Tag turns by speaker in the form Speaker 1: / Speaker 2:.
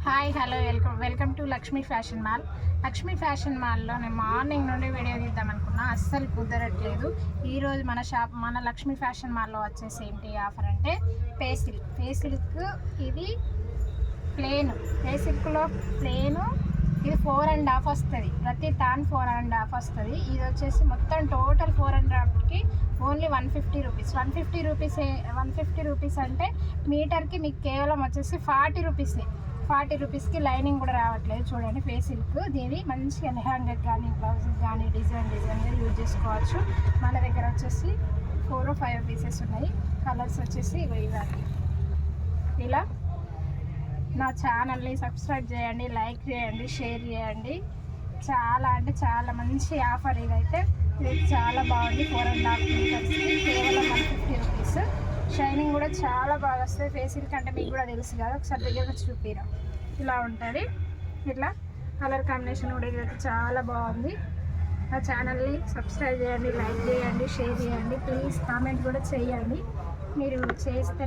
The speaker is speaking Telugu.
Speaker 1: Hi hello welcome to Lakshmi fashion mall. Lakshmi fashion మాల్లో నేను మార్నింగ్ నుండి వీడియో తీద్దాం అనుకున్నా, అస్సలు కుదరట్లేదు. ఈరోజు మన లక్ష్మీ ఫ్యాషన్ మాల్లో వచ్చేసి ఏంటి ఆఫర్ అంటే పే సిల్క్. ఇది ప్లేన్ పే సిల్క్లో ప్లేను. ఇది 4.5 వస్తుంది, ప్రతి తాన్ 4.5 వస్తుంది. ఇది వచ్చేసి మొత్తం టోటల్ 4.5కి ఓన్లీ 150 రూపీస్. 150 రూపీస్ అంటే మీటర్కి మీకు కేవలం వచ్చేసి 40 రూపీసే. 40 రూపీస్కి లైనింగ్ కూడా రావట్లేదు. చూడండి పే సిల్క్. దీన్ని మంచిగా లెహంగాకి కానీ బ్లౌజ్కి కానీ డిజైన్గా యూజ్ చేసుకోవచ్చు. మన దగ్గర వచ్చేసి 4 or 5 పీసెస్ ఉన్నాయి. కలర్స్ వచ్చేసి ఇవ్వాలి. ఇలా నా ఛానల్ని సబ్స్క్రైబ్ చేయండి, లైక్ చేయండి, షేర్ చేయండి. చాలా అంటే చాలా మంచి ఆఫర్ ఇదైతే. ఇది చాలా బాగుంది. 4.5 మీటర్స్కి కేవలం 150 రూపీస్. షైనింగ్ కూడా చాలా బాగా వస్తుంది. ఫేస్ సిల్క్ అంటే మీకు కూడా తెలుసు కదా, ఒకసారి దగ్గర చూపిరా. ఇలా ఉంటుంది. ఇట్లా కలర్ కాంబినేషన్ కూడా ఇదైతే చాలా బాగుంది. నా ఛానల్ని సబ్స్క్రైబ్ చేయండి, లైక్ చేయండి, షేర్ చేయండి. ప్లీజ్ కామెంట్ కూడా చేయండి. మీరు చేస్తే